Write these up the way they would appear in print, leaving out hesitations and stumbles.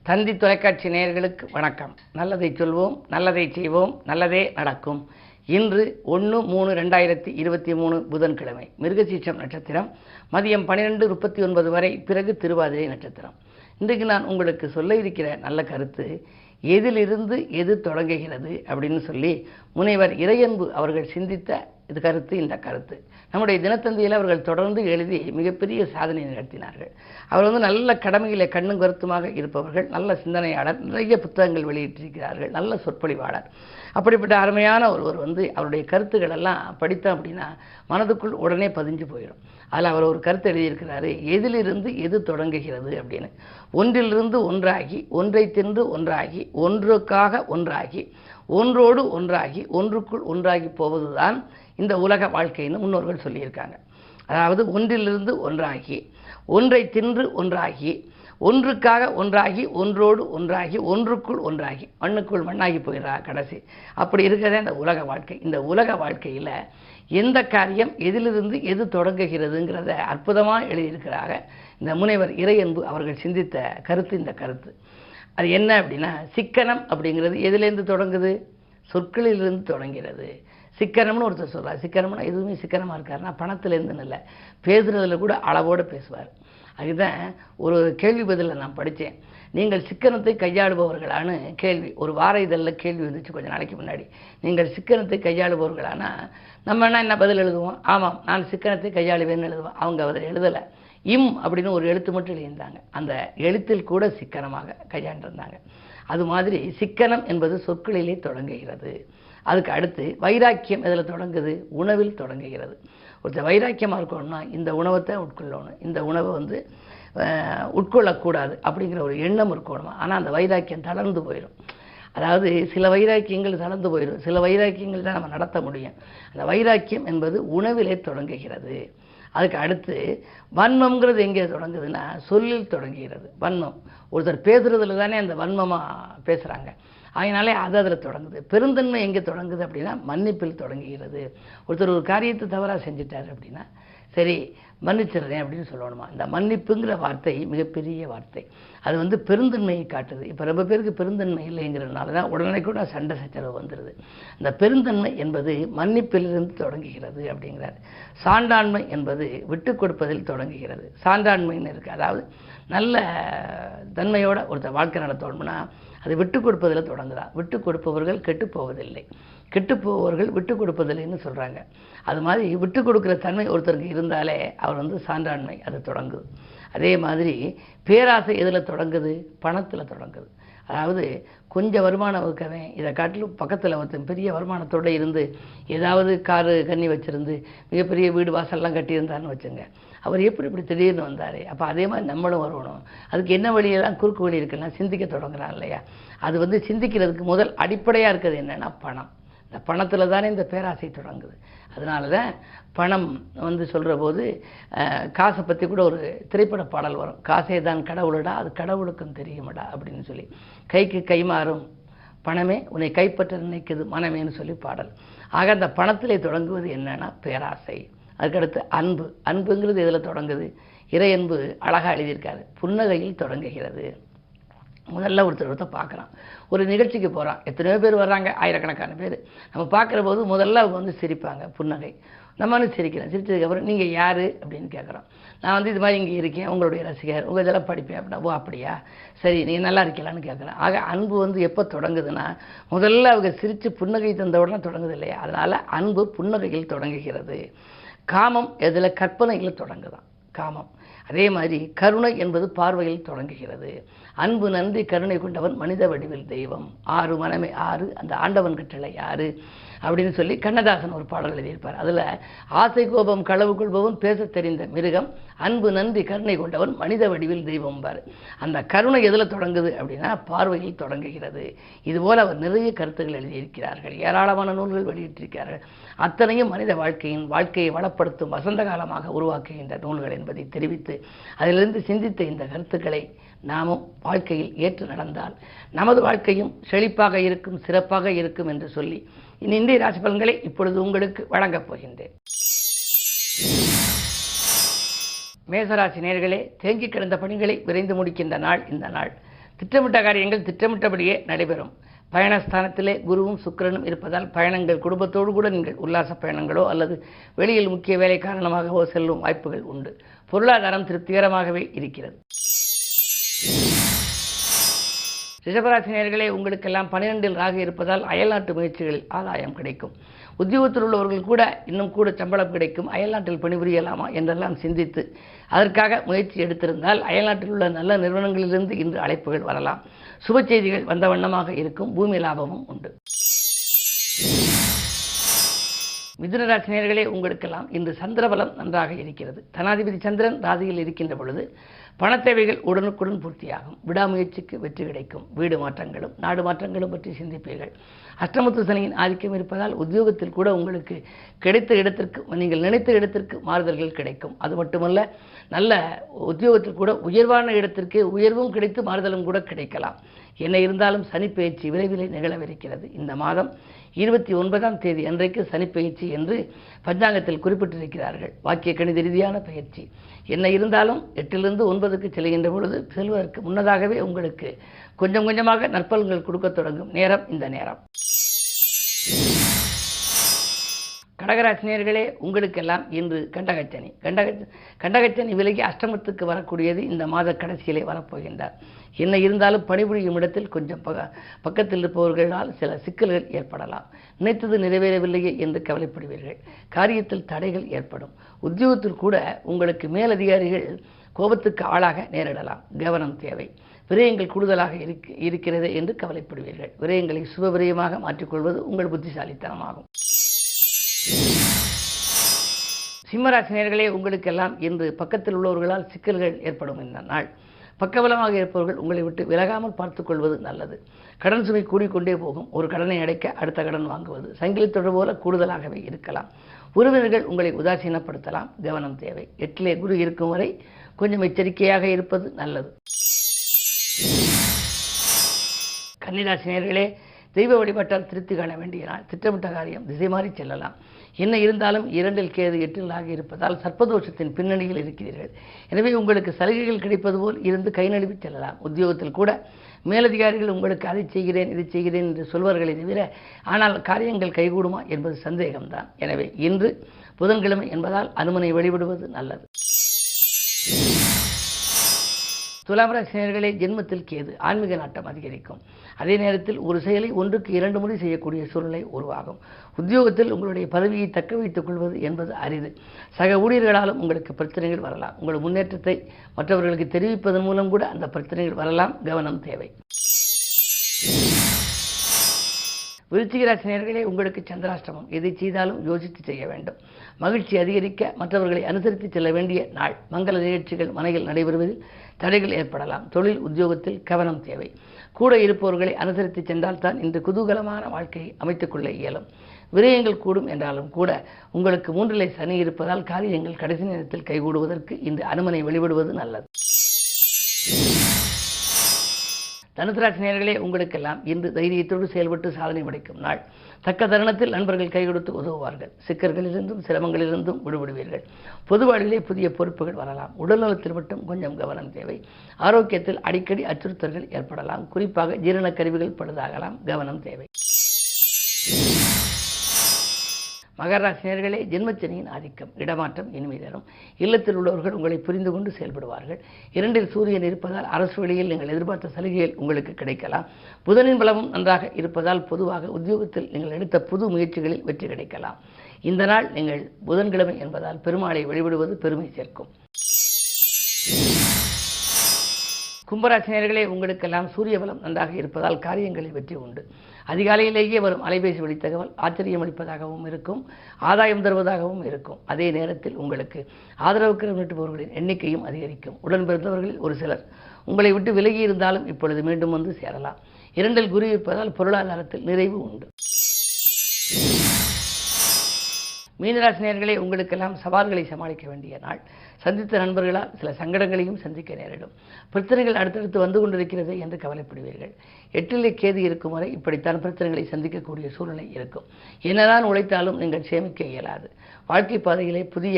தந்தி தொலைக்காட்சி நேயர்களுக்கு வணக்கம். நல்லதை சொல்வோம், நல்லதை செய்வோம், நல்லதே நடக்கும். இன்று 1/3/2023 புதன்கிழமை, மிருகசீரிஷம் நட்சத்திரம், மதியம் 12:39 வரை, பிறகு திருவாதிரை நட்சத்திரம். இன்றைக்கு நான் உங்களுக்கு சொல்ல இருக்கிற நல்ல கருத்து, எதிலிருந்து எது தொடங்குகிறது அப்படின்னு சொல்லி முனைவர் இறையன்பு அவர்கள் சிந்தித்த கருத்து. இந்த கருத்து நம்முடைய தினத்தந்தியில் அவர்கள் தொடர்ந்து எழுதி மிகப்பெரிய சாதனை நிகழ்த்தினார்கள். அவர் நல்ல கடமையிலே கண்ணும் கருத்துமாக இருப்பவர்கள், நல்ல சிந்தனையாளர், நிறைய புத்தகங்கள் வெளியிட்டிருக்கிறார்கள், நல்ல சொற்பொழிவாளர். அப்படிப்பட்ட அருமையான ஒருவர் அவருடைய கருத்துக்கள் எல்லாம் படித்தோம் அப்படின்னா மனதுக்குள் உடனே பதிஞ்சு போயிடும். அதில் அவர் ஒரு கருத்து எழுதியிருக்கிறாரு, எதிலிருந்து எது தொடங்குகிறது அப்படின்னு. ஒன்றிலிருந்து ஒன்றாகி, ஒன்றை தின்று ஒன்றாகி, ஒன்றுக்காக ஒன்றாகி, ஒன்றோடு ஒன்றாகி, ஒன்றுக்குள் ஒன்றாகி போவதுதான் இந்த உலக வாழ்க்கைன்னு முன்னோர்கள் சொல்லியிருக்காங்க. அதாவது ஒன்றிலிருந்து ஒன்றாகி, ஒன்றை தின்று ஒன்றாகி, ஒன்றுக்காக ஒன்றாகி, ஒன்றோடு ஒன்றாகி, ஒன்றுக்குள் ஒன்றாகி, மண்ணுக்குள் மண்ணாகி போயிடா கடைசி. அப்படி இருக்கிறதே இந்த உலக வாழ்க்கை. இந்த உலக வாழ்க்கையில் எந்த காரியம் எதிலிருந்து எது தொடங்குகிறதுங்கிறத அற்புதமாக எழுதியிருக்கிறாங்க இந்த முனைவர் இறையன்பு அவர்கள் சிந்தித்த கருத்து. இந்த கருத்து அது என்ன அப்படின்னா, சிக்கனம் அப்படிங்கிறது எதுலேருந்து தொடங்குது? சொற்களிலிருந்து தொடங்கிறது. சிக்கனம்னு ஒருத்தர் சொல்கிறார். சிக்கனம்னா எதுவுமே சிக்கனமாக இருக்காருன்னா பணத்திலேருந்துன்னு இல்லை, பேசுகிறதுல கூட அளவோடு பேசுவார். அதுதான் ஒரு கேள்வி பதிலில் நான் படித்தேன். நீங்கள் சிக்கனத்தை கையாளுபவர்களான கேள்வி ஒரு வார இதழில் கேள்வி வந்துச்சு கொஞ்சம் நாளைக்கு முன்னாடி. நீங்கள் சிக்கனத்தை கையாளுபவர்களானா நம்ம என்ன பதில் எழுதுவோம்? ஆமாம், நான் சிக்கனத்தை கையாளுவேன்னு எழுதுவோம். அவங்க அதில் எழுதலை, இம் அப்படின்னு ஒரு எழுத்து மட்டும் எழுதியிருந்தாங்க. அந்த எழுத்தில் கூட சிக்கனமாக கையாண்டிருந்தாங்க. அது மாதிரி சிக்கனம் என்பது சொற்களிலே தொடங்குகிறது. அதுக்கு அடுத்து வைராக்கியம் இதில் தொடங்குது, உணவில் தொடங்குகிறது. ஒருத்தர் வைராக்கியமாக இருக்கணும்னா இந்த உணவத்தை உட்கொள்ளணும், இந்த உணவை உட்கொள்ளக்கூடாது அப்படிங்கிற ஒரு எண்ணம் இருக்கணுமா. ஆனால் அந்த வைராக்கியம் தளர்ந்து போயிடும். அதாவது சில வைராக்கியங்கள் தளர்ந்து போயிடும், சில வைராக்கியங்கள் தான் நம்ம நடத்த முடியும். அந்த வைராக்கியம் என்பது உணவிலே தொடங்குகிறது. அதுக்கு அடுத்து வன்மம்ங்கிறது எங்கே தொடங்குதுன்னா சொல்லில் தொடங்குகிறது. வன்மம் ஒருத்தர் பேசுறதுல தானே அந்த வன்மமாக பேசுகிறாங்க, அதனாலே அது அதில் தொடங்குது. பெருந்தன்மை எங்கே தொடங்குது அப்படின்னா மன்னிப்பில் தொடங்குகிறது. ஒருத்தர் ஒரு காரியத்தை தவறாக செஞ்சிட்டார் அப்படின்னா சரி மன்னிச்சிடுறேன் அப்படின்னு சொல்லணுமா. இந்த மன்னிப்புங்கிற வார்த்தை மிகப்பெரிய வார்த்தை. அது பெருந்தன்மையை காட்டுது. இப்போ ரொம்ப பேருக்கு பெருந்தன்மை இல்லைங்கிறதுனால தான் உடனே கூட சண்டை சச்சரவு வந்துடுது. இந்த பெருந்தன்மை என்பது மன்னிப்பிலிருந்து தொடங்குகிறது அப்படிங்கிறார். சான்றாண்மை என்பது விட்டு கொடுப்பதில் தொடங்குகிறது. சான்றாண்மைன்னு இருக்குது. அதாவது நல்ல தன்மையோட ஒருத்தர் வாழ்க்கை நடத்தணும்னா அது விட்டு கொடுப்பதில் தொடங்குதா. விட்டு கொடுப்பவர்கள் கெட்டு போவதில்லை, கெட்டு போவர்கள் விட்டு கொடுப்பதில்லைன்னு சொல்கிறாங்க. அது மாதிரி விட்டு கொடுக்குற தன்மை ஒருத்தருக்கு இருந்தாலே அவர் சான்றாண்மை அது தொடங்குது. அதே மாதிரி பேராசை எதில் தொடங்குது? பணத்தில் தொடங்குது. அதாவது கொஞ்சம் வருமானம் இருக்கவன் இதை காட்டிலும் பக்கத்தில் ஒருத்தன் பெரிய வருமானத்தோடு இருந்து ஏதாவது காரு கண்ணி வச்சுருந்து மிகப்பெரிய வீடு வாசல்லாம் கட்டியிருந்தான்னு வச்சுங்க, அவர் இப்படி திடீர்னு வந்தார். அப்போ அதே மாதிரி நம்மளும் வரணும். அதுக்கு என்ன வழியெல்லாம் குறுக்கு வழி இருக்குன்னா சிந்திக்க தொடங்குறான் இல்லையா. அது சிந்திக்கிறதுக்கு முதல் அடிப்படையாக இருக்கிறது என்னென்னா பணம். இந்த பணத்தில் தானே இந்த பேராசை தொடங்குது. அதனால தான் பணம் சொல்கிற போது காசை பற்றி கூட ஒரு திரைப்பட பாடல் வரும். காசே தான் கடவுளடா, அது கடவுளுக்கும் தெரியுமடா அப்படின்னு சொல்லி. கைக்கு கை மாறும் பணமே உன்னை கைப்பற்ற நினைக்குது மனமேன்னு சொல்லி பாடல். ஆக அந்த பணத்திலே தொடங்குவது என்னன்னா பேராசை. அதுக்கடுத்து அன்பு. அன்புங்கிறது இதில் தொடங்குது. இறையன்பு அழகாக எழுதியிருக்காரு, புன்னகையில் தொடங்குகிறது. முதல்ல ஒருத்தர் பார்க்குறான், ஒரு நிகழ்ச்சிக்கு போகிறான், எத்தனையோ பேர் வர்றாங்க, ஆயிரக்கணக்கான பேர். நம்ம பார்க்குற போது முதல்ல அவங்க சிரிப்பாங்க, புன்னகை. நம்மனு சிரிக்கிறேன். சிரிச்சதுக்கப்புறம் நீங்கள் யார் அப்படின்னு கேட்குறோம். நான் இது மாதிரி இங்கே இருக்கேன், உங்களுடைய ரசிகர், உங்கள் இதெல்லாம் படிப்பேன் அப்படின்னா. ஓ அப்படியா, சரி நீங்கள் நல்லா இருக்கலான்னு கேட்குறேன். ஆக அன்பு எப்போ தொடங்குதுன்னா முதல்ல அவங்க சிரித்து புன்னகை தந்த உடனே தொடங்குது இல்லையா. அதனால் அன்பு புன்னகையில் தொடங்குகிறது. காமம் எதில்? கற்பனையில் தொடங்குதான் காமம். அதே மாதிரி கருணை என்பது பார்வையில் தொடங்குகிறது. அன்பு நன்றி கருணை கொண்டவன் மனித வடிவில் தெய்வம், ஆறு மனமே ஆறு, அந்த ஆண்டவன் கட்டளை யாரு அப்படின்னு சொல்லி கண்ணதாசன் ஒரு பாடல் எழுதியிருப்பார். அதில் ஆசை கோபம் களவு கொள்பவன் பேச தெரிந்த மிருகம், அன்பு நன்றி கருணை கொண்டவன் மனித வடிவில் தெய்வம் பார். அந்த கருணை எதில் தொடங்குது அப்படின்னா பார்வையில் தொடங்குகிறது. இதுபோல் அவர் நிறைய கருத்துக்கள் எழுதியிருக்கிறார்கள், ஏராளமான நூல்கள் வெளியிட்டிருக்கிறார்கள். அத்தனையும் மனித வாழ்க்கையை வளப்படுத்தும் வசந்த காலமாக உருவாக்குகின்ற நூல்கள் என்பதை தெரிவித்து அதிலிருந்து சிந்தித்த இந்த கருத்துக்களை நாமும் வாழ்க்கையில் ஏற்று நடந்தால் நமது வாழ்க்கையும் செழிப்பாக இருக்கும், சிறப்பாக இருக்கும் என்று சொல்லி இன்றைய ராசி பலன்களை இப்பொழுது உங்களுக்கு வழங்கப் போகின்றேன். மேசராசி நேயர்களே, தேங்கி கிடந்த பணிகளை விரைந்து முடிக்கின்ற நாள் இந்த நாள். திட்டமிட்ட காரியங்கள் திட்டமிட்டபடியே நடைபெறும். பயணஸ்தானத்திலே குருவும் சுக்கிரனும் இருப்பதால் பயணங்கள் குடும்பத்தோடு கூட நீங்கள் உல்லாச பயணங்களோ அல்லது வெளியில் முக்கிய வேலை காரணமாகவோ செல்லும் வாய்ப்புகள் உண்டு. பொருளாதாரம் திருப்திகரமாகவே இருக்கிறது. ரிஷபராசினியர்களே, உங்களுக்கெல்லாம் 12இல் ராகு இருப்பதால் அயல்நாட்டு முயற்சிகளில் ஆதாயம் கிடைக்கும். உத்தியோகத்தில் உள்ளவர்கள் கூட இன்னும் கூட சம்பளம் கிடைக்கும். அயல்நாட்டில் பணிபுரியலாமா என்றெல்லாம் சிந்தித்து அதற்காக முயற்சி எடுத்திருந்தால் அயல்நாட்டில் உள்ள நல்ல நிறுவனங்களிலிருந்து இன்று அழைப்புகள் வரலாம். சுப செய்திகள் வந்த வண்ணமாக இருக்கும். பூமி லாபமும் உண்டு. மிதுன ராசினியர்களே, உங்களுக்கெல்லாம் இன்று சந்திரபலம் நன்றாக இருக்கிறது. தனாதிபதி சந்திரன் ராசியில் இருக்கின்ற பொழுது பணத்தேவைகள் உடனுக்குடன் பூர்த்தியாகும். விடாமுயற்சிக்கு வெற்றி கிடைக்கும். வீடு மாற்றங்களும் நாடு மாற்றங்களும் பற்றி சிந்திப்பீர்கள். அஷ்டமத்து சனியின் ஆதிக்கம் இருப்பதால் உத்தியோகத்தில் கூட உங்களுக்கு கிடைத்த இடத்திற்கு நீங்கள் நினைத்த இடத்திற்கு மாறுதல்கள் கிடைக்கும். அது மட்டுமல்ல, நல்ல உத்தியோகத்தில் கூட உயர்வான இடத்திற்கு உயர்வும் கிடைத்து மாறுதலும் கூட கிடைக்கலாம். என்ன இருந்தாலும் சனிப்பெயர்ச்சி விரைவிலே நிகழவிருக்கிறது. இந்த மாதம் 29ஆம் தேதி அன்றைக்கு சனிப்பெயர்ச்சி என்று பஞ்சாங்கத்தில் குறிப்பிட்டிருக்கிறார்கள். வாக்கிய கணித ரீதியான பயிற்சி. என்ன இருந்தாலும் 8லிருந்து 9க்கு செல்கின்ற பொழுது செல்வதற்கு முன்னதாகவே உங்களுக்கு கொஞ்சம் கொஞ்சமாக நற்பலன்கள் கொடுக்க தொடங்கும் நேரம் இந்த நேரம். கடகராசினியர்களே, உங்களுக்கெல்லாம் இன்று கண்டகச்சனி. கண்டகச்சனி விலகி அஷ்டமத்துக்கு வரக்கூடியது இந்த மாத கடைசியிலே வரப்போகின்றார். என்ன இருந்தாலும் பணிபுரியும் இடத்தில் கொஞ்சம் பக்கத்தில் இருப்பவர்களால் சில சிக்கல்கள் ஏற்படலாம். நினைத்தது நிறைவேறவில்லையே என்று கவலைப்படுவீர்கள். காரியத்தில் தடைகள் ஏற்படும். உத்தியோகத்தில் கூட உங்களுக்கு மேலதிகாரிகள் கோபத்துக்கு ஆளாக நேரிடலாம். கவனம் தேவை. விரயங்கள் கூடுதலாக இருக்கிறது என்று கவலைப்படுவீர்கள். விரயங்களை சுப விரயமாக மாற்றிக்கொள்வது உங்கள் புத்திசாலித்தனமாகும். சிம்மராசினியர்களே, உங்களுக்கெல்லாம் இன்று பக்கத்தில் உள்ளவர்களால் சிக்கல்கள் ஏற்படும் இந்த நாள். பக்கபலமாக இருப்பவர்கள் உங்களை விட்டு விலகாமல் பார்த்துக் கொள்வது நல்லது. கடன் சுமை கூடிக்கொண்டே போகும். ஒரு கடனை அடைக்க அடுத்த கடன் வாங்குவது சங்கிலி தொடர் போல கூடுதலாகவே இருக்கலாம். உறவினர்கள் உங்களை உதாசீனப்படுத்தலாம். கவனம் தேவை. 8லே குரு இருக்கும் வரை கொஞ்சம் எச்சரிக்கையாக இருப்பது நல்லது. கன்னிராசினியர்களே, தெய்வ வழிபாட்டால் திருப்தி காண வேண்டிய நாள். திட்டமிட்ட காரியம் திசை மாறி செல்லலாம். என்ன இருந்தாலும் 2இல் கேது 8இல் ஆகி இருப்பதால் சர்ப்பதோஷத்தின் பின்னணியில் இருக்கிறீர்கள். எனவே உங்களுக்கு சலுகைகள் கிடைப்பது போல் இருந்து கை நழுவி செல்லலாம். உத்தியோகத்தில் கூட மேலதிகாரிகள் உங்களுக்கு அதை செய்கிறேன் இதை செய்கிறேன் என்று சொல்வார்களே தவிர ஆனால் காரியங்கள் கைகூடுமா என்பது சந்தேகம்தான். எனவே இன்று புதன்கிழமை என்பதால் அனுமனை வழிபடுவது நல்லது. துலாம் ராசினியர்களே, ஜென்மத்தில் கேது. ஆன்மீக நாட்டம் அதிகரிக்கும். அதே நேரத்தில் ஒரு செயலை 1க்கு 2 முறை செய்யக்கூடிய சூழ்நிலை உருவாகும். உத்தியோகத்தில் உங்களுடைய பதவியை தக்க வைத்துக் கொள்வது என்பது அரிது. சக ஊழியர்களாலும் உங்களுக்கு பிரச்சனைகள் வரலாம். உங்கள் முன்னேற்றத்தை மற்றவர்களுக்கு தெரிவிப்பதன் மூலம் கூட அந்த பிரச்சனைகள் வரலாம். கவனம் தேவை. விருச்சிக ராசினியர்களே, உங்களுக்கு சந்திராஷ்டமம். எதை செய்தாலும் யோசித்து செய்ய வேண்டும். மகிழ்ச்சி அதிகரிக்க மற்றவர்களை அனுசரித்து செல்ல வேண்டிய நாள். மங்கள நிகழ்ச்சிகள் மனையில் நடைபெறுவதில் தடைகள் ஏற்படலாம். தொழில் உத்தியோகத்தில் கவனம் தேவை. கூட இருப்பவர்களை அனுசரித்து சென்றால்தான் இன்று குதூகலமான வாழ்க்கையை அமைத்துக் கொள்ள இயலும். விரயங்கள் கூடும் என்றாலும் கூட உங்களுக்கு 3லே சனி இருப்பதால் காரியங்கள் கடைசி நேரத்தில் கைகூடுவதற்கு இன்று அனுமனை வழிபடுவது நல்லது. தனுசு ராசினியர்களே, உங்களுக்கெல்லாம் இன்று தைரியத்தோடு செயல்பட்டு சாதனை படைக்கும் நாள். தக்க தருணத்தில் நண்பர்கள் கை கொடுத்து உதவுவார்கள். சிக்கல்களிலிருந்தும் சிரமங்களிலிருந்தும் விடுபடுவீர்கள். பொது வாழ்விலே புதிய பொறுப்புகள் வரலாம். உடல்நலத்தில் மட்டும் கொஞ்சம் கவனம் தேவை. ஆரோக்கியத்தில் அடிக்கடி அச்சுறுத்தல்கள் ஏற்படலாம். குறிப்பாக ஜீரண கருவிகள் பழுதாகலாம். கவனம் தேவை. மகர ராசினியர்களே, ஜென்மச்சனியின் ஆதிக்கம். இடமாற்றம் இனிமை தரும். இல்லத்தில் உள்ளவர்கள் உங்களை புரிந்து கொண்டு செயல்படுவார்கள். 2இல் சூரியன் இருப்பதால் அரசு வழியில் நீங்கள் எதிர்பார்த்த சலுகைகள் உங்களுக்கு கிடைக்கலாம். புதனின் பலமும் நன்றாக இருப்பதால் பொதுவாக உத்தியோகத்தில் நீங்கள் எடுத்த புது முயற்சிகளில் வெற்றி கிடைக்கலாம். இந்த நாள் நீங்கள் புதன்கிழமை என்பதால் பெருமாளை வழிபடுவது பெருமை சேர்க்கும். கும்பராசினியர்களே, உங்களுக்கெல்லாம் சூரிய பலம் நன்றாக இருப்பதால் காரியங்களில் வெற்றி உண்டு. அதிகாலையிலேயே வரும் அலைபேசி வழி தகவல் ஆச்சரியமளிப்பதாகவும் இருக்கும். ஆதாயம் தருவதாகவும் இருக்கும். அதே நேரத்தில் உங்களுக்கு ஆதரவுக்கு நீட்டுபவர்களின் எண்ணிக்கையும் அதிகரிக்கும். உடன் பிறந்தவர்களில் ஒரு சிலர் உங்களை விட்டு விலகி இருந்தாலும் இப்பொழுது மீண்டும் வந்து சேரலாம். 2இல் குரு இருப்பதால் பொருளாதாரத்தில் நிறைவு உண்டு. மீனராசினியர்களே, உங்களுக்கெல்லாம் சவால்களை சமாளிக்க வேண்டிய நாள். சந்தித்த நண்பர்களால் சில சங்கடங்களையும் சந்திக்க நேரிடும். பிரச்சனைகள் அடுத்தடுத்து வந்து கொண்டிருக்கிறது என்று கவலைப்படுவீர்கள். 8லே கேது இருக்கும் வரை இப்படித்தான் பிரச்சனைகளை சந்திக்கக்கூடிய சூழ்நிலை இருக்கும். என்னதான் உழைத்தாலும் நீங்கள் சேமிக்க இயலாது. வாழ்க்கை பாதையிலே புதிய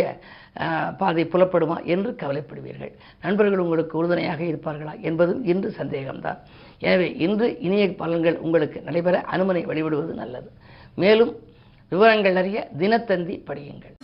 பாதை புலப்படுமா என்று கவலைப்படுவீர்கள். நண்பர்கள் உங்களுக்கு உறுதுணையாக இருப்பார்களா என்பதும் இன்று சந்தேகம்தான். எனவே இன்று இனிய பலன்கள் உங்களுக்கு நடைபெற அனுமனை வழிபடுவது நல்லது. மேலும் விவரங்கள் அறிய தினத்தந்தி படியுங்கள்.